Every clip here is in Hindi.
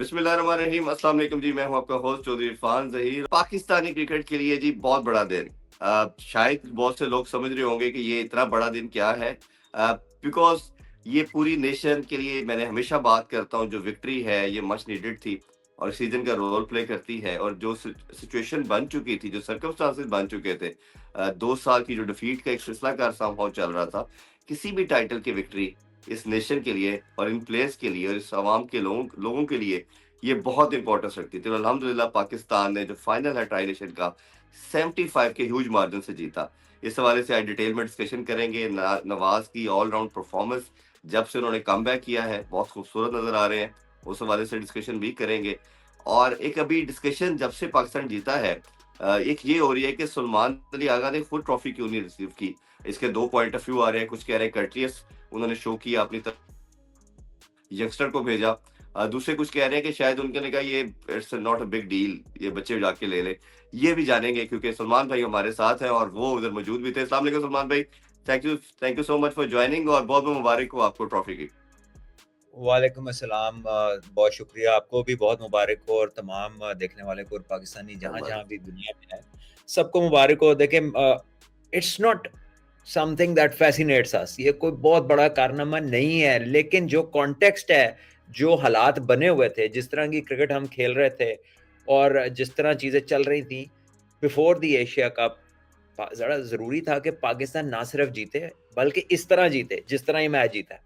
बिस्मिल्लाहिर्रहमानिर्रहीम। अस्सलाम वालेकुम जी। मैं हूं आपका होस्ट चौधरी इरफान ज़हीर। पाकिस्तानी क्रिकेट के लिए जी बहुत बड़ा दिन। शायद बहुत से लोग समझ रहे होंगे कि ये इतना बड़ा दिन क्या है, बिकॉज़ ये पूरी नेशन के लिए, मैंने हमेशा बात करता हूँ, जो विक्ट्री है ये मच नीडेड थी और सीज़न का रोल प्ले करती है। और जो सिचुएशन बन चुकी थी, जो सर्कमस्टांसेस बन चुके थे, 2 साल की जो डिफीट का एक सिलसिलाकार समहाउ चल रहा था, किसी भी टाइटल की विक्ट्री इस नेशन के लिए और इन प्लेयर्स के लिए और इस अवाम के लोगों लोगों के लिए ये बहुत इंपॉर्टेंस रखती थी। और अल्हम्दुलिल्लाह पाकिस्तान ने जो फाइनल है ट्राई नेशन का 75 के ह्यूज मार्जिन से जीता। इस हवाले से आज डिटेल में डिस्कशन करेंगे। नवाज की ऑलराउंड परफॉर्मेंस, जब से उन्होंने कमबैक किया है, बहुत खूबसूरत नजर आ रहे हैं। उस हवाले से डिस्कशन भी करेंगे। और एक अभी डिस्कशन जब से पाकिस्तान जीता है, एक ये हो रही है कि सलमान अली आगा ने खुद ट्रॉफी क्यों नहीं रिसीव की। इसके दो पॉइंट ऑफ व्यू आ रहे हैं। कुछ कह रहे हैं कर्टियस उन्होंने शो किया अपनी यंगस्टर को भेजा। दूसरे कुछ कह रहे हैं कि शायद उनके कहा ये it's not a big deal, ये बच्चे जाके ले ले। ये भी जानेंगे क्योंकि सलमान भाई हमारे साथ हैं और वो उधर मौजूद भी थे। अस्सलाम वालेकुम सलमान भाई। Thank you so much for joining और बहुत बहुत मुबारक हो आपको ट्रॉफी की। वालेकुम अस्सलाम। बहुत शुक्रिया, आपको भी बहुत मुबारक हो और तमाम देखने वाले को और पाकिस्तानी जहाँ मुबारक। जहाँ भी दुनिया में है सबको मुबारक हो। देखें, it's not something that fascinates us, ये कोई बहुत बड़ा कारनामा नहीं है, लेकिन जो कॉन्टेक्स्ट है, जो हालात बने हुए थे, जिस तरह की क्रिकेट हम खेल रहे थे और जिस तरह चीज़ें चल रही थी बिफोर द एशिया कप, ज़रा ज़रूरी था कि पाकिस्तान ना सिर्फ जीते बल्कि इस तरह जीते जिस तरह ये मैच जीता है।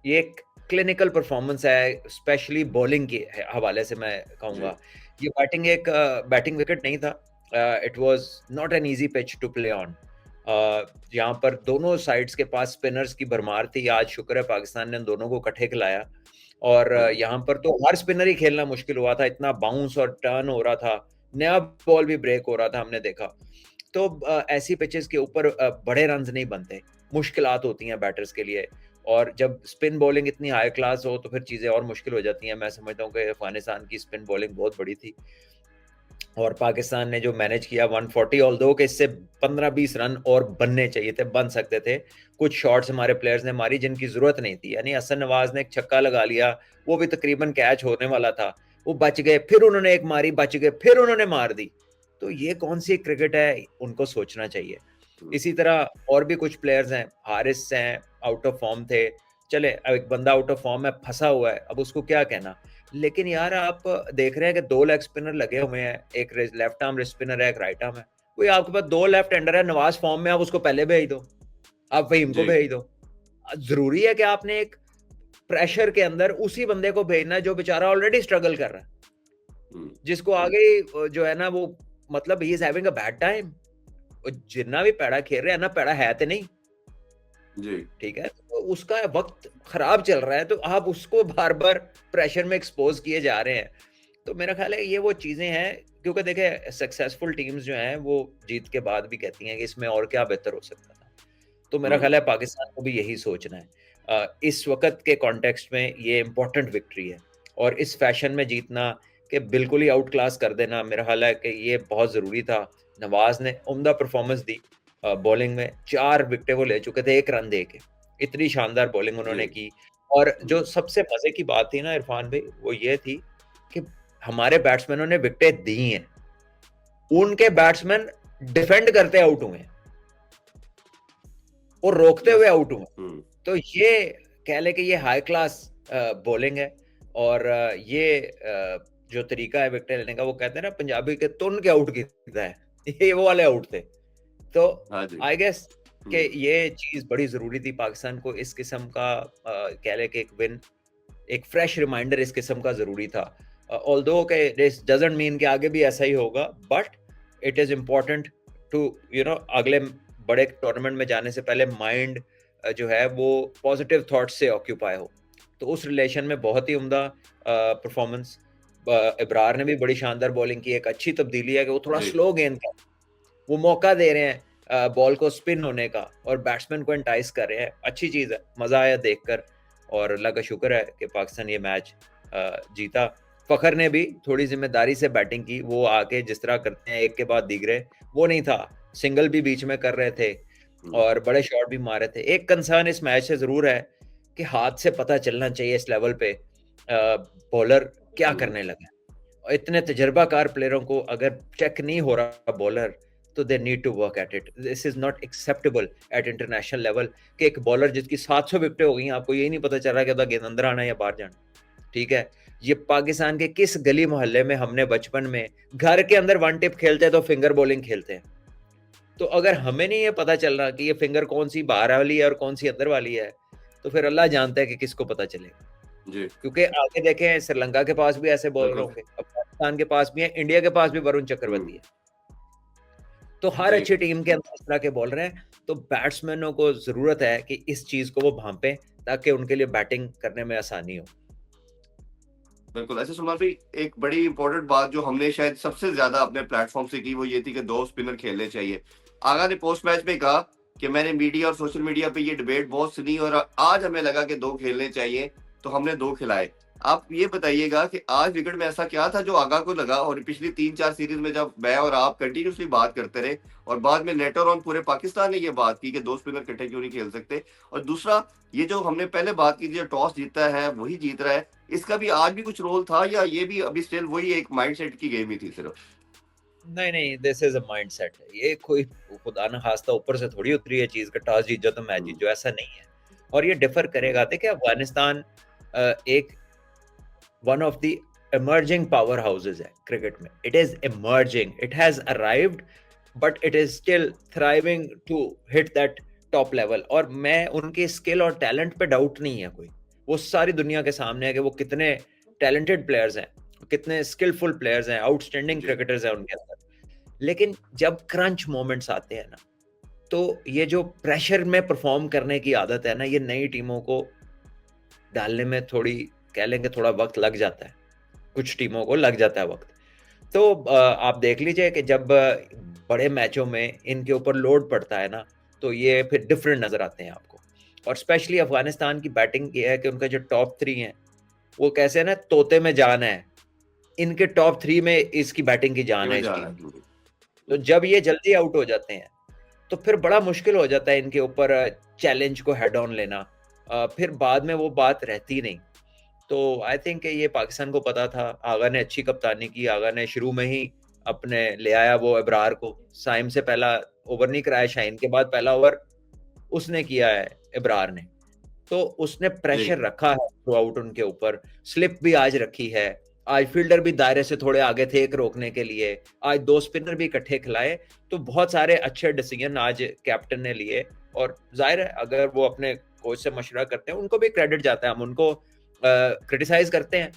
ये एक क्लिनिकल परफॉर्मेंस है, स्पेशली बॉलिंग के हवाले से मैं जी। कहूँगा। ये बैटिंग विकेट नहीं था। It was not an easy pitch to play on. यहाँ पर दोनों साइड्स के पास स्पिनर्स की भरमार थी। आज शुक्र है पाकिस्तान ने उन दोनों को इकट्ठे खिलाया और हम्म। यहाँ पर तो हर स्पिनर ही खेलना मुश्किल हुआ था, इतना बाउंस और टर्न हो रहा था, नया बॉल भी ब्रेक हो रहा था, हमने देखा। तो ऐसी पिचेस के ऊपर बड़े रन्स नहीं बनते, मुश्किलात होती हैं बैटर्स के लिए। और जब स्पिन बॉलिंग इतनी हाई क्लास हो तो फिर चीज़ें और मुश्किल हो जाती हैं। मैं समझता हूँ कि अफगानिस्तान की स्पिन बॉलिंग बहुत बड़ी थी और पाकिस्तान ने जो मैनेज किया 140, ऑल्दो कि इससे 15-20 रन और बनने चाहिए थे, बन सकते थे। कुछ शॉट्स हमारे प्लेयर्स ने मारी जिनकी ज़रूरत नहीं थी, यानी हसन नवाज ने एक छक्का लगा लिया, वो भी तकरीबन कैच होने वाला था, वो बच गए, फिर उन्होंने एक मारी, बच गए, फिर उन्होंने मार दी। तो ये कौन सी क्रिकेट है, उनको सोचना चाहिए। हम्म। इसी तरह और भी कुछ प्लेयर्स हैं, हारिस हैं, आउट ऑफ फॉर्म थे। चले, अब एक बंदा आउट ऑफ फॉर्म है, फंसा हुआ है, अब उसको क्या कहना। लेकिन यार आप देख रहे हैं कि दो लेग स्पिनर लगे हुए हैं, एक लेफ्ट आर्म स्पिनर है, एक राइट आर्म है। कोई आपके पास दो लेफ्ट हैंडर है, नवाज फॉर्म में, आप उसको पहले भेज दो, आप फहीम को जी। भेज दो। जरूरी है कि आपने एक प्रेशर के अंदर उसी बंदे को भेजना है जो बेचारा ऑलरेडी स्ट्रगल कर रहा है, हम्म। जिसको आगे जो है ना वो, मतलब he is having a bad time. जितना भी पैड़ा खेल रहे हैं ना, पैड़ा है तो नहीं, जी। ठीक है, तो उसका वक्त खराब चल रहा है, तो आप उसको बार बार प्रेशर में एक्सपोज किए जा रहे हैं। तो मेरा ख्याल है ये वो चीजें हैं, क्योंकि देखें सक्सेसफुल टीम्स जो हैं वो जीत के बाद भी कहती हैं कि इसमें और क्या बेहतर हो सकता था। तो मेरा हम्म। ख्याल है पाकिस्तान को भी यही सोचना है। इस वक्त के कॉन्टेक्स्ट में ये इम्पोर्टेंट विक्ट्री है और इस फैशन में जीतना कि बिल्कुल ही आउट क्लास कर देना, मेरा ख्याल है कि ये बहुत ज़रूरी था। नवाज ने उम्दा परफॉर्मेंस दी, बॉलिंग में 4 विकेटें वो ले चुके थे 1 रन दे के, इतनी शानदार बॉलिंग जी। उन्होंने की। और जो हम्म। सबसे मज़े की बात थी ना इरफान भाई, वो ये थी कि हमारे बैट्समैनों ने विकेटें दी हैं, उनके बैट्समैन डिफेंड करते आउट हुए हैं और रोकते हुए बस। आउट हुए हैं। हम्म। तो ये कह लें कि ये हाई क्लास बॉलिंग है और ये जो तरीका है विकेट लेने का, वो कहते हैं ना पंजाबी के तुन के आउट कीता है, ये वो वाले आउट थे। तो हाँ जी। आई गेस कि हम्म। ये चीज़ बड़ी ज़रूरी थी पाकिस्तान को, इस किस्म का कह लें कि एक विन, एक फ्रेश रिमाइंडर इस किस्म का ज़रूरी था। ऑल्दो के दिस डजंट मीन कि आगे भी ऐसा ही होगा, but it is important to अगले बड़े टूर्नामेंट में जाने से पहले माइंड जो है वो पॉजिटिव थॉट्स से ऑक्यूपाई हो। तो उस रिलेशन में बहुत ही उम्दा परफॉर्मेंस। इब्रार ने भी बड़ी शानदार बॉलिंग की, एक अच्छी तब्दीली है कि वो थोड़ा जी। स्लो गेंद का वो मौका दे रहे हैं बॉल को स्पिन होने का और बैट्समैन को एंटाइस कर रहे हैं। अच्छी चीज़ है, मज़ा आया देखकर और अल्लाह का शुक्र है कि पाकिस्तान ये मैच जीता। फ़खर ने भी थोड़ी ज़िम्मेदारी से बैटिंग की, वो आके जिस तरह करते हैं एक के बाद दीगरे, वो नहीं था, सिंगल भी बीच में कर रहे थे हम्म। और बड़े शॉट भी मारे थे। एक कंसर्न इस मैच से ज़रूर है कि हाथ से पता चलना चाहिए इस लेवल पे, बॉलर क्या करने लगे हैं? और इतने तजर्बाकार प्लेयरों को अगर चेक नहीं हो रहा बॉलर, तो they need to work at it. This is not acceptable at international level कि एक बॉलर जिसकी 700 विकेटें हो गई, आपको यही नहीं पता चल रहा कि गेंद अंदर आना है या बाहर जाना। ठीक है, ये पाकिस्तान के किस गली मोहल्ले में हमने बचपन में घर के अंदर वन टिप खेलते हैं तो फिंगर बॉलिंग खेलते हैं। तो अगर हमें नहीं ये पता चल रहा कि ये फिंगर कौन सी बाहर वाली है और कौन सी अंदर वाली है, तो फिर अल्लाह जानता है कि किसको पता चलेगा। जी क्योंकि आगे देखें, श्रीलंका के पास भी ऐसे बॉलर बिल्कुल होंगे, पाकिस्तान के पास भी है, इंडिया के पास भी वरुण चक्रवर्ती है। तो हर जी अच्छी टीम के अंदर इस तरह के बॉलर हैं। तो बैट्समैनों को जरूरत है कि इस चीज को वो भांपें ताकि उनके लिए बैटिंग करने में आसानी हो। बिल्कुल। ऐसे सुमन भाई, एक बड़ी इंपॉर्टेंट बात जो हमने शायद सबसे ज्यादा अपने प्लेटफॉर्म से की, वो ये थी कि 2 स्पिनर खेलने चाहिए। आगा ने पोस्ट मैच में कहा कि मैंने मीडिया और सोशल मीडिया पे ये डिबेट बहुत सुनी और आज हमें लगा कि 2 खेलने चाहिए, तो हमने 2 खिलाए। आप ये बताइएगा कि आज विकेट में ऐसा क्या था जो आगा को लगा, और पिछली 3-4 सीरीज में जब मैं और आप कंटिन्यूसली बात करते रहे और बाद में नेटर ऑन पूरे पाकिस्तान ने ये बात की कि 2 स्पिनर इकट्ठे क्यों नहीं खेल सकते। और दूसरा, ये जो हमने पहले बात की थी, जो टॉस जीतता है वही जीत रहा है, इसका भी आज भी कुछ रोल था, या ये भी अभी स्टिल वही एक माइंडसेट की गेम ही थी सिर्फ? नहीं नहीं, दिस इज अ माइंडसेट। ये कोई खुदा न खास्ता ऊपर से थोड़ी उतरी है चीज का, टॉस जीत जाओ तो मैच जीत जाओ, ऐसा नहीं है। और ये डिफर करेगा। देखिए, अफगानिस्तान एक one of the emerging power houses है क्रिकेट में। It is emerging, it has arrived, but it is still thriving to hit that top level। और मैं उनके स्किल और टैलेंट पे डाउट नहीं है कोई। वो सारी दुनिया के सामने है कि वो कितने टैलेंटेड प्लेयर्स हैं, कितने स्किलफुल प्लेयर्स हैं, आउटस्टैंडिंग क्रिकेटर्स हैं उनके अंदर। लेकिन जब क्रंच मोमेंट्स आते हैं ना, तो ये जो प्रेशर में परफॉर्म करने की आदत है ना, ये नई टीमों को डालने में थोड़ी, कह लेंगे, थोड़ा वक्त लग जाता है। कुछ टीमों को लग जाता है वक्त। तो आप देख लीजिए कि जब बड़े मैचों में इनके ऊपर लोड पड़ता है ना, तो ये फिर डिफरेंट नजर आते हैं आपको। और स्पेशली अफगानिस्तान की बैटिंग ये है कि उनका जो टॉप 3 है, वो कैसे है ना, तोते में जान है। इनके टॉप 3 में इसकी बैटिंग की जान है इस टीम की। तो जब ये जल्दी आउट हो जाते हैं, तो फिर बड़ा मुश्किल हो जाता है इनके ऊपर चैलेंज को हेड ऑन लेना। फिर बाद में वो बात रहती नहीं। तो आई थिंक ये पाकिस्तान को पता था। आगा ने अच्छी कप्तानी की। आगा ने शुरू में ही अपने ले आया वो इब्रार को। साइम से पहला ओवर नहीं कराया, शाहीन के बाद पहला ओवर उसने किया है इब्रार ने। तो उसने प्रेशर रखा है थ्रू आउट उनके ऊपर। स्लिप भी आज रखी है। आज फील्डर भी दायरे से थोड़े आगे थे एक रोकने के लिए। आज 2 स्पिनर भी इकट्ठे खिलाए। तो बहुत सारे अच्छे डिसीजन आज कैप्टन ने लिए। और जाहिर है, अगर वो अपने कोच से मशवरा करते हैं, उनको भी क्रेडिट जाता है। हम उनको क्रिटिसाइज करते हैं,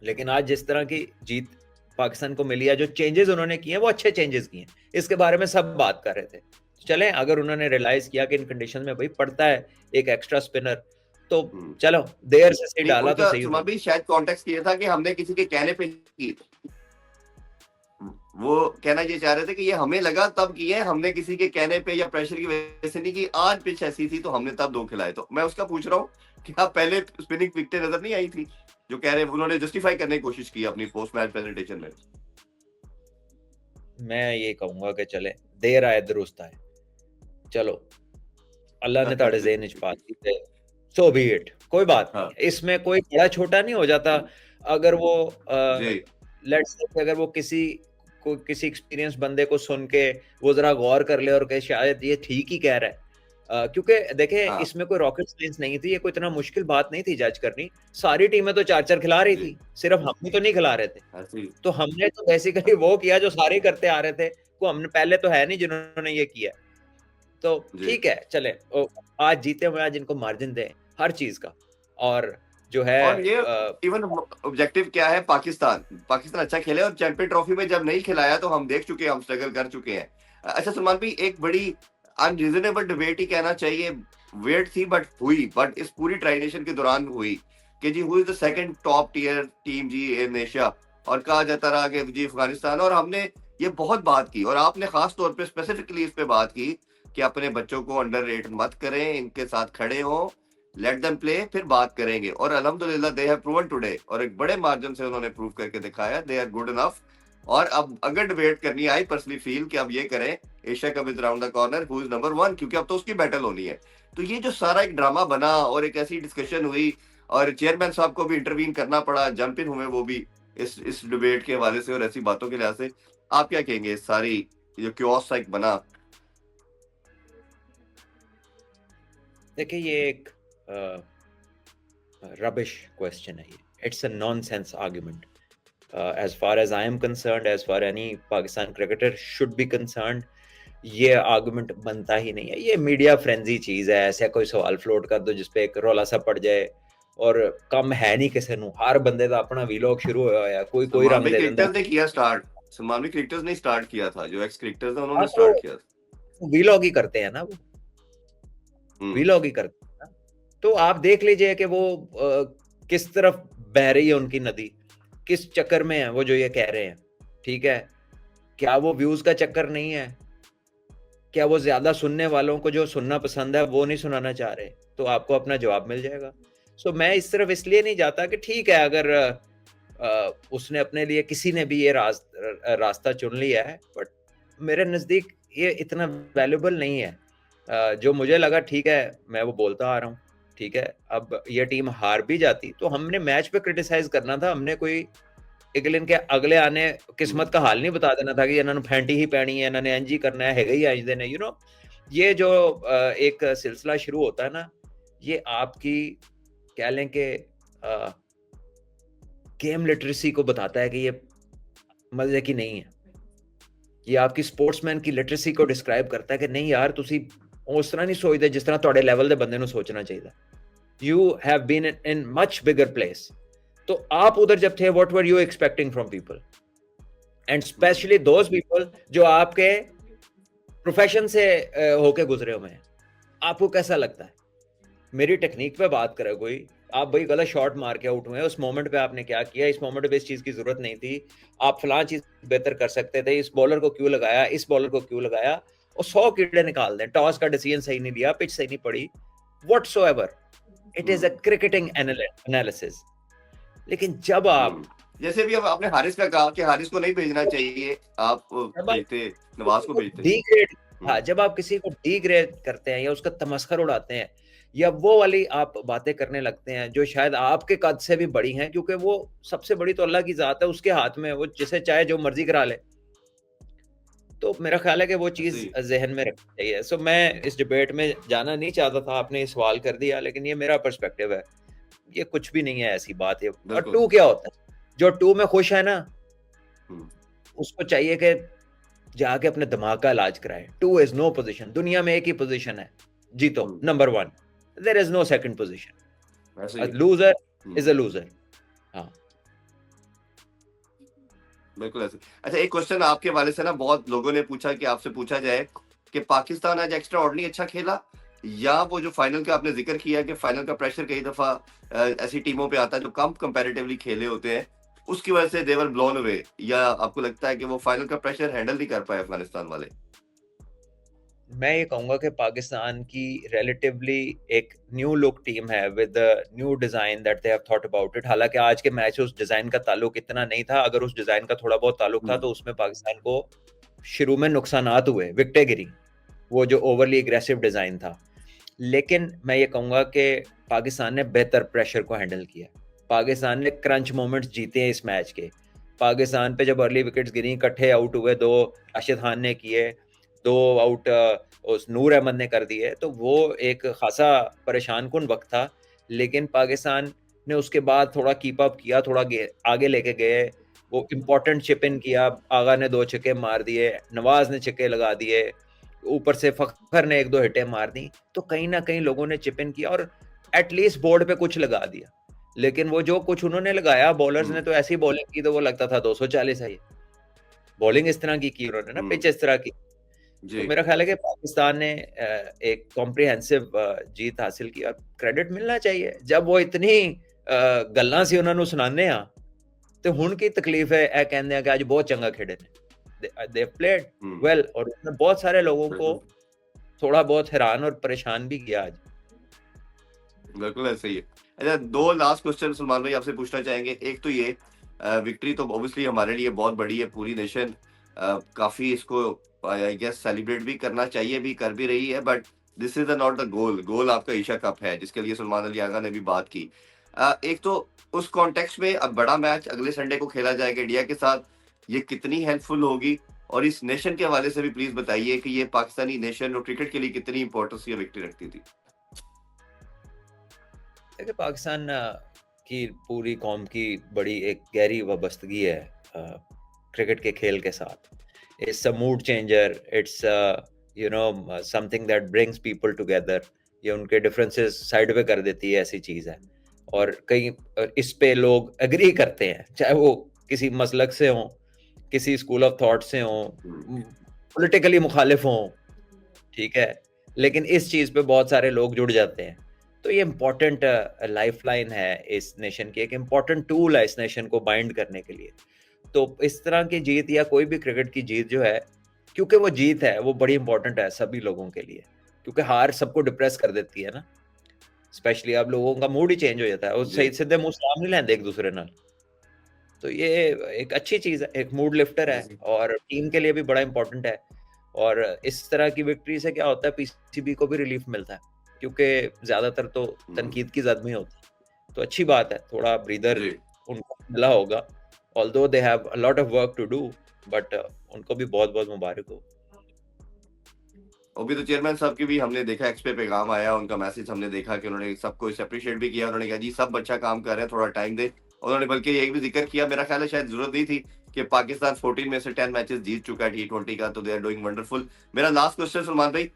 लेकिन आज जिस तरह की जीत पाकिस्तान को मिली है, जो चेंजेस उन्होंने किए हैं, वो अच्छे चेंजेस किए हैं। इसके बारे में सब बात कर रहे थे। चलें, अगर उन्होंने रियलाइज किया कि इन कंडीशन में भाई पड़ता है एक एक्स्ट्रा स्पिनर, तो चलो देर से सही डाला तो सही हुआ। भी शायद कॉन्टेक्स्ट ये था कि हमने किसी के कहने पे की, वो कहना ये चाह रहे थे कि ये हमें लगा तब की है, हमने किसी के कहने पे या प्रेशर की वजह से नहीं की। आज पिच ऐसी थी तो हमने तब 2 खिलाए। तो मैं उसका पूछ रहा हूँ कि आप पहले स्पिनिंग विकेटें नजर नहीं आई थी, जो कह रहे हैं, उन्होंने जस्टिफाई करने की कोशिश की अपनी पोस्ट मैच प्रेजेंटेशन में। मैं ये कहूंगा कि चले, देर आए दुरुस्त आए। चलो, अल्लाह ने ताड़े ज़हन च पा दी, सो बी इट, कोई बात नहीं। इसमें कोई बड़ा छोटा नहीं हो जाता। अगर वो लेट्स से अगर वो किसी एक्सपीरियंस बंदे को सुन के वो जरा गौर कर ले और कहे शायद ये ठीक ही कह रहा है। क्योंकि देखें, इसमें कोई रॉकेट साइंस नहीं थी। ये कोई इतना मुश्किल बात नहीं थी जज करनी। सारी टीमें तो 4-4 खिला रही थी, सिर्फ हम ही तो नहीं खिला रहे थे। तो हमने तो बेसिकली वो किया जो सारे करते आ रहे थे। वो हमने पहले तो है नहीं जिन्होंने ये किया। तो ठीक है, चले, आज जीते हुए आज इनको मार्जिन दें हर चीज का। और जो है, और ये इवन ऑब्जेक्टिव क्या है, पाकिस्तान अच्छा खेले। और चैंपियन ट्रॉफी में जब नहीं खिलाया तो हम देख चुके हैं, हम स्ट्रगल कर चुके हैं। अच्छा सलमान भाई, एक बड़ी अनरीजनेबल डिबेट ही कहना चाहिए, वेट थी बट हुई, बट इस पूरी ट्रांजिशन के दौरान हुई कि जी हुई the second top tier team जी इन एशिया। और कहा जाता रहा कि जी अफगानिस्तान। और हमने ये बहुत बात की, और आपने खास तौर पे स्पेसिफिकली इस पे बात की कि अपने बच्चों को अंडररेट मत करें, इनके साथ खड़े हो, लेट देम प्ले, फिर बात करेंगे। और अल्हम्दुलिल्लाह दे हैव प्रूवन टुडे, और एक बड़े मार्जिन से उन्होंने प्रूव करके दिखाया दे आर गुड इनफ। और अब अगर डिबेट करनी, आई पर्सनली फील कि अब ये करें, Asia cup is round the corner, who is number 1, क्योंकि अब तो उसकी बैटल होनी है। तो ये जो सारा एक ड्रामा बना और एक ऐसी डिस्कशन हुई, और चेयरमैन साहब को भी इंटरवीन करना पड़ा, जंप इन हुए वो भी इस डिबेट के हवाले से और ऐसी बातों के लिहाज से। आप क्या कहेंगे इस सारी जो क्योस एक बना? देखिए ये एक rubbish question है ये. It's a nonsense argument. As far as I am concerned, as far any Pakistan cricketer should be concerned, ये आर्गुमेंट बनता ही नहीं है. ये मीडिया फ्रेंजी चीज है. ऐसा कोई सवाल फ्लोट कर दो जिसपे एक रौला सा पड़ जाए, और कम है नहीं किसी ਨੂੰ. हर बंदे ਦਾ ਆਪਣਾ ਵੀਲੌਗ ਸ਼ੁਰੂ ਹੋਇਆ ਹੋਇਆ, ਕੋਈ ਰੰਗ ਦੇ ਦਿੰਦਾ. क्रिकेटर्स ने किया स्टार्ट, सलमान क्रिकेटर्स ने स्टार्ट किया था, जो एक्स क्रिकेटर्स हैं उन्होंने हाँ, स्टार्ट किया था। वीलॉग ही करते हैं ना वो, वीलॉग ही करते हैं ना. तो आप देख लीजिए कि वो किस तरफ बह रही है उनकी नदी, किस चक्कर में है वो जो ये कह रहे हैं. ठीक है, क्या वो व्यूज का चक्कर नहीं है? क्या वो ज्यादा सुनने वालों को जो सुनना पसंद है वो नहीं सुनाना चाह रहे? तो आपको अपना जवाब मिल जाएगा. सो मैं इस तरफ इसलिए नहीं जाता कि ठीक है अगर उसने अपने लिए, किसी ने भी ये रास्ता चुन लिया है, बट मेरे नजदीक ये इतना वैल्यूबल नहीं है. जो मुझे लगा ठीक है, मैं वो बोलता आ रहा हूँ. ठीक है, अब ये टीम हार भी जाती तो हमने मैच पे क्रिटिसाइज करना था. हमने कोई इगलिन के अगले आने किस्मत का हाल नहीं बता देना था कि इन्होंने फैंटी ही पैनी है, इन्होंने एंज ही करना है ही एंज देने. यू नो, ये जो एक सिलसिला शुरू होता है ना, ये आपकी कह लें कि गेम लिटरेसी को बताता है कि ये मजे की नहीं है. ये आपकी स्पोर्ट्समैन की लिटरेसी को डिस्क्राइब करता है कि नहीं यार, ਤੁਸੀਂ ਉਸ ਤਰ੍ਹਾਂ ਨਹੀਂ ਸੋਚਦੇ ਜਿਸ ਤਰ੍ਹਾਂ ਤੁਹਾਡੇ ਲੈਵਲ ਦੇ ਬੰਦੇ ਨੂੰ ਸੋਚਣਾ ਚਾਹੀਦਾ. You have been in much bigger place. तो आप उधर जब थे, what were you expecting from people? And especially those people जो आपके प्रोफेशन से होके गुजरे हुए हैं. आपको कैसा लगता है? मेरी टेक्निक पे बात करे कोई, आप भाई गलत शॉट मार के आउट हुए, उस मोमेंट पे आपने क्या किया, इस मोमेंट पे इस चीज की जरूरत नहीं थी, आप फलां चीज बेहतर कर सकते थे, इस बॉलर को क्यों लगाया, इस बॉलर को क्यों लगाया, और 100 कीड़े निकाल दें. टॉस का डिसीजन सही नहीं लिया, पिच सही नहीं पड़ी, whatsoever. It is a cricketing analysis. लेकिन जब आप, जैसे भी अब आपने हारिस का कहा कि हारिस को नहीं भेजना चाहिए, आप भेजते, नवाज को भेजते. डी ग्रेड, हाँ, जब आप किसी को डी ग्रेड करते हैं या उसका तमस्खर उड़ाते हैं, या वो वाली आप बातें करने लगते हैं जो शायद आपके कद से भी बड़ी हैं, क्योंकि वो सबसे बड़ी तो अल्लाह की जात है, उसके हाथ में, वो जिसे चाहे जो मर्जी करा ले. तो मेरा ख्याल है कि वो चीज जहन में रखनी चाहिए. सो मैं इस डिबेट में जाना नहीं चाहता था, आपने सवाल कर दिया, लेकिन ये मेरा पर्सपेक्टिव है. ये कुछ भी नहीं है ऐसी बात है. और टू क्या होता है? जो टू में खुश है ना, उसको चाहिए कि जाके अपने दिमाग का इलाज कराए. Two is no position. दुनिया में एक ही पोजीशन है, जीतो, number 1. There is no second position. A loser is a loser. हाँ, बिल्कुल ऐसे. अच्छा, एक क्वेश्चन आपके वाले से ना बहुत लोगों ने पूछा कि आपसे पूछा जाए कि पाकिस्तान आज एक्स्ट्रा ऑर्डिनरी अच्छा खेला, या वो जो फाइनल का आपने जिक्र किया कि फाइनल का प्रेशर कई दफा ऐसी टीमों पे आता है जो कम कंपैरेटिवली खेले होते हैं, उसकी वजह से दे वर ब्लोन अवे, या आपको लगता है कि वो फाइनल का प्रेशर हैंडल नहीं कर पाए अफगानिस्तान वाले? मैं ये कहूंगा कि पाकिस्तान की रिलेटिवली एक न्यू लुक टीम है with new design that they have thought about it. हालांकि आज के मैच उस डिजाइन का ताल्लुक इतना नहीं था. अगर उस डिजाइन का थोड़ा बहुत ताल्लुक था तो उसमें पाकिस्तान को शुरू में नुकसानात हुए, विकेटें गिरी, वो जो ओवरली एग्रेसिव डिजाइन था. लेकिन मैं ये कहूंगा कि पाकिस्तान ने बेहतर प्रेशर को हैंडल किया. पाकिस्तान ने क्रंच मोमेंट्स जीते हैं इस मैच के. पाकिस्तान पे जब अर्ली विकेट्स गिरी, इकट्ठे आउट हुए, 2 राशिद खान ने किए, 2 आउट उस नूर अहमद ने कर दिए, तो वो एक खासा परेशान कुन वक्त था. लेकिन पाकिस्तान ने उसके बाद थोड़ा कीप अप किया, थोड़ा आगे लेके गए, वो इम्पोर्टेंट चिप इन किया. आगा ने 2 छक्के मार दिए, नवाज ने छक्के लगा दिए, ऊपर से फखर ने 1-2 हिटें मार दी. तो कहीं ना कहीं लोगों ने चिप इन किया और एटलीस्ट बोर्ड पे कुछ लगा दिया. लेकिन वो जो कुछ उन्होंने लगाया, बॉलर्स ने तो ऐसी बॉलिंग की तो वो लगता था 240 है. बॉलिंग इस तरह की उन्होंने ना, पिच इस तरह की. तो मेरा ख्याल है कि पाकिस्तान ने एक कॉम्प्रिहेंसिव जीत हासिल की और क्रेडिट मिलना चाहिए. जब वो इतनी गल्लां सी उन्होंने सुनाने आ, तो हुण की तकलीफ है ए कहंदे आ कि आज बहुत चंगा खेडे ने, दे प्लेड वेल, और उसने बहुत सारे लोगों को थोड़ा बहुत हैरान और परेशान भी किया आज. बिल्कुल ऐसे ही है. अच्छा, 2 लास्ट क्वेश्चन सलमान भाई आपसे पूछना चाहेंगे. एक तो ये, विक्ट्री तो ऑब्वियसली हमारे लिए बहुत बड़ी है, पूरी नेशन काफी इसको आई गेस सेलिब्रेट भी करना चाहिए, भी कर भी रही है, but this is not the goal. Goal आपका एशिया कप है, जिसके लिए सलमान अली आगा ने भी बात की. एक तो उस कॉन्टेक्स्ट में अब बड़ा मैच अगले संडे को खेला जाएगा इंडिया के साथ, ये कितनी हेल्पफुल होगी? और इस नेशन के हवाले से भी प्लीज बताइए कि ये पाकिस्तानी नेशन और क्रिकेट के लिए कितनी इंपॉर्टेंस ये विक्ट्री रखती थी? देखिए, पाकिस्तान की पूरी कौम की बड़ी एक गहरी वाबस्तगी है क्रिकेट के खेल के साथ। It's a mood changer, it's something that brings people together. ये उनके डिफरेंसेस साइड पे कर देती है, ऐसी चीज़ है। और कई इस पे लोग एग्री करते हैं, चाहे वो किसी मसलक से हों, किसी स्कूल ऑफ थॉट से हों, पॉलिटिकली मुखालिफ हों, ठीक है, लेकिन इस चीज़ पे बहुत सारे लोग जुड़ जाते हैं। तो ये इम्पोर्टेंट लाइफलाइन है इस नेशन की, एक इम्पोर्टेंट टूल है इस नेशन को बाइंड करने के लिए। तो इस तरह की जीत या कोई भी क्रिकेट की जीत जो है, क्योंकि वो जीत है, वो बड़ी इंपॉर्टेंट है सभी लोगों के लिए, क्योंकि हार सबको डिप्रेस कर देती है ना, स्पेशली अब लोगों का मूड ही चेंज हो जाता है, वो सही सीधे मुंह सलाम नहीं लेंदे एक दूसरे नाल। तो ये एक अच्छी चीज़ है, एक मूड लिफ्टर है और टीम के लिए भी बड़ा इंपॉर्टेंट है। और इस तरह की विक्ट्री से क्या होता है, पीसीबी को भी रिलीफ मिलता है, क्योंकि ज़्यादातर तो तनकीद की ज़द में होती है। तो अच्छी बात है, थोड़ा ब्रीदर उनको मिला होगा, although they have a lot of work to do, but उनको भी बहुत-बहुत मुबारक हो। अभी तो चेयरमैन साहब की भी हमने देखा एक्स पे पैगाम आया, उनका मैसेज हमने देखा कि उन्होंने सबको इसे अप्रिशिएट भी किया। उन्होंने कहा जी सब अच्छा काम कर रहे हैं, थोड़ा टाइम दें। उन्होंने बल्कि ये भी जिक्र किया, मेरा ख्याल है शायद जरूरत नहीं थी कि पाकिस्तान 14 में से 10 मैचेस जीत चुका है T20 का, तो दे आर डूइंग वंडरफुल। मेरा लास्ट क्वेश्चन सलमान भाई,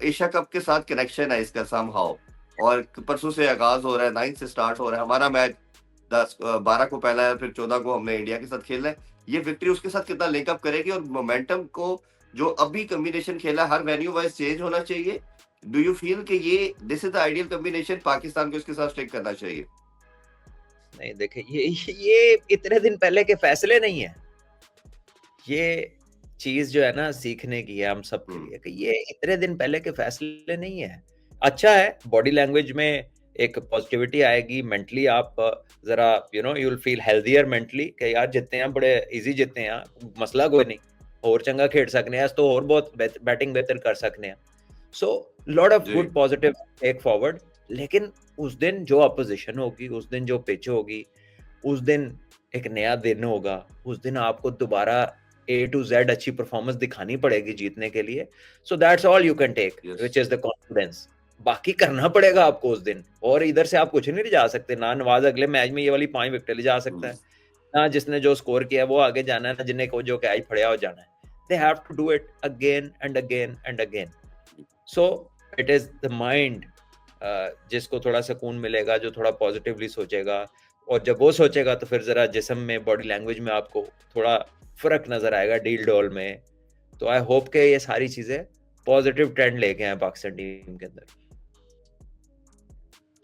एशिया कप के साथ कनेक्शन है इसका समहाउ, और परसों से आगाज हो रहा है, 9 से स्टार्ट हो रहा है हमारा मैच, 12 को पहला है, फिर 14 को हमने इंडिया के साथ खेलना है। ये विक्ट्री उसके साथ कितना लिंकअप करेगी, और मोमेंटम को जो अभी कॉम्बिनेशन खेला हर वेन्यू वाइज चेंज होना चाहिए? डू यू फील कि ये this is the ideal combination, Pakistan को इसके साथ स्टिक करना चाहिए? नहीं, देखिए, ये इतने दिन पहले के फैसले नहीं है। ये चीज़ जो है ना, सीखने की है हम सब के लिए, कि ये इतने दिन पहले के फैसले नहीं है। अच्छा है, बॉडी लैंग्वेज में एक पॉजिटिविटी आएगी, मेंटली आप ज़रा you will feel healthier mentally, कि यार जितने हैं बड़े ईजी जितने हैं, मसला कोई नहीं, और चंगा खेड सकने हैं, तो और बहुत बैटिंग बेहतर कर सकने हैं। So lot of good positive take forward. लेकिन उस दिन जो अपोजिशन होगी, उस दिन जो पिच होगी, उस दिन एक नया दिन होगा, उस दिन आपको दोबारा A to Z अच्छी परफॉर्मेंस दिखानी पड़ेगी जीतने के लिए। So that's all you can take, which is the confidence. बाकी करना पड़ेगा आपको उस दिन, और इधर से आप कुछ नहीं ले जा सकते। ना नवाज अगले मैच में ये वाली 5 विकेट ले जा सकता है, ना जिसने जो स्कोर किया वो आगे जाना है, ना जिन्हें को जो कैच फड़िया हो जाना है। They have to do it again and again and again. So it is the mind जिसको थोड़ा सुकून मिलेगा, जो थोड़ा पॉजिटिवली सोचेगा, और जब वो सोचेगा तो फिर जरा जिस्म में, बॉडी लैंग्वेज में आपको थोड़ा फर्क नजर आएगा डील डॉल में। तो आई होप के ये सारी चीजें पॉजिटिव ट्रेंड लेके आए पाकिस्तान टीम के अंदर।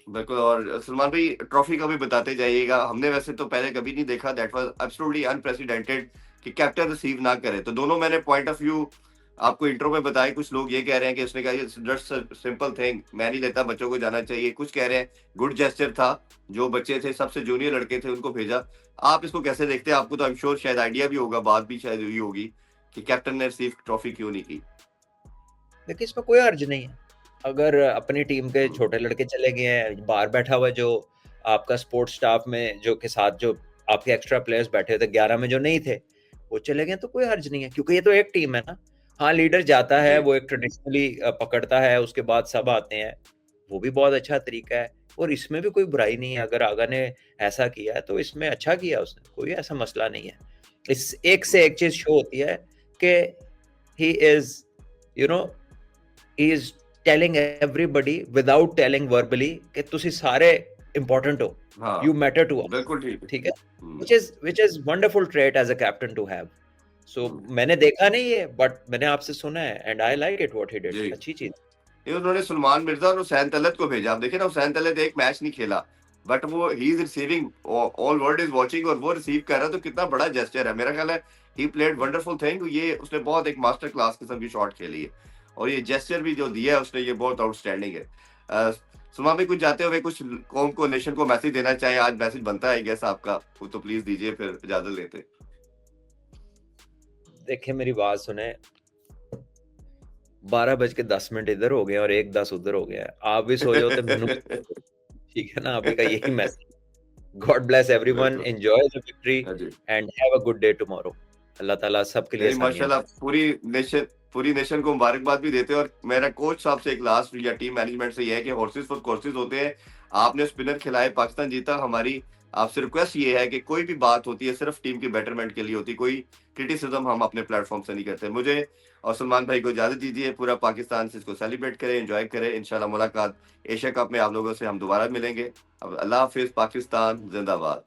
बिल्कुल। और सलमान भाई, ट्रॉफी का भी बताते जाइएगा। हमने वैसे तो पहले कभी नहीं देखा, दैट वाज एब्सोल्युटली अनप्रेसिडेंटेड कि कैप्टन रिसीव ना करे। तो दोनों मैंने पॉइंट ऑफ व्यू आपको इंट्रो में बताए। कुछ लोग ये कह रहे हैं कि उसने कहा ये जस्ट सिंपल थिंग, मैं नहीं लेता, बच्चों को जाना चाहिए। कुछ कह रहे हैं गुड जेस्चर था, जो बच्चे थे, सबसे जूनियर लड़के थे, उनको भेजा। आप इसको कैसे देखते हैं? आपको तो आई एम श्योर शायद आइडिया भी होगा, बात भी शायद हुई होगी कि कैप्टन ने रिसीव ट्रॉफी क्यों नहीं की। देखिए, इसमें कोई हर्ज नहीं है। अगर अपनी टीम के छोटे लड़के चले गए हैं, बाहर बैठा हुआ जो आपका स्पोर्ट्स स्टाफ में जो के साथ जो आपके एक्स्ट्रा प्लेयर्स बैठे थे, 11 में जो नहीं थे, वो चले गए, तो कोई हर्ज नहीं है, क्योंकि ये तो एक टीम है ना। हाँ, लीडर जाता है, वो एक ट्रेडिशनली पकड़ता है, उसके बाद सब आते हैं, वो भी बहुत अच्छा तरीका है, और इसमें भी कोई बुराई नहीं है। अगर आगा ने ऐसा किया है तो इसमें अच्छा किया उसने, कोई ऐसा मसला नहीं है। इस एक से एक चीज शो होती है कि he is you know he is telling everybody without telling verbally कि तुसी सारे important हो, you matter to us, बिल्कुल ठीक है, which is wonderful trait as a captain to have. So मैंने देखा नहीं है, but मैंने आपसे सुना है, and I like it what he did, अच्छी चीज। ये उन्होंने सलमान मिर्जा और हुसैन तलत को भेजा। आप देखिए ना, हुसैन तलत एक मैच नहीं खेला, बट वो he is receiving, all world is watching, और वो रिसीव कर रहा है, तो कितना बड़ा जेस्चर है। मेरा ख्याल है ही प्लेड वंडरफुल थिंग। ये उसने बहुत एक मास्टर क्लास किस्म की शॉट खेली है, और ये जेस्चर भी जो दिया है उसने, ये बहुत आउटस्टैंडिंग है। सलमान भाई, कुछ जाते हुए कुछ कौम को, नेशन को मैसेज देना चाहे? आज मैसेज बनता है गैस आपका, वो तो प्लीज दीजिए, फिर इजाजत लेते। देखिए, मेरी बात सुने, 12:10 इधर हो गए और 1:10 उधर हो गया है। आप भी सो जाओ तो मैनू ठीक है ना, अभी का यही मैसेज। गॉड ब्लेस एवरीवन, बिल्कुल। एन्जॉय द विक्ट्री हाँ जी। And have a good day tomorrow. अल्लाह ताला सबके लिए नहीं आसानियाँ माशाल्लाह, करें। पूरी नेशन को मुबारकबाद भी देते हैं। और मेरा कोच साहब से एक लास्ट या टीम मैनेजमेंट से ये है कि हॉर्सेस फॉर कोर्सेज होते हैं। आपने स्पिनर खिलाए, पाकिस्तान जीता। हमारी आपसे रिक्वेस्ट ये है कि कोई भी बात होती है सिर्फ टीम के बेटरमेंट के लिए होती है, कोई क्रिटिसिज्म हम अपने प्लेटफॉर्म से नहीं करते। मुझे और सलमान भाई को इजाजत दीजिए, पूरा पाकिस्तान से इसको सेलिब्रेट करें, एंजॉय करें। इंशाल्लाह मुलाकात एशिया कप में आप लोगों से हम दोबारा मिलेंगे। अब अल्लाह हाफिज, पाकिस्तान जिंदाबाद।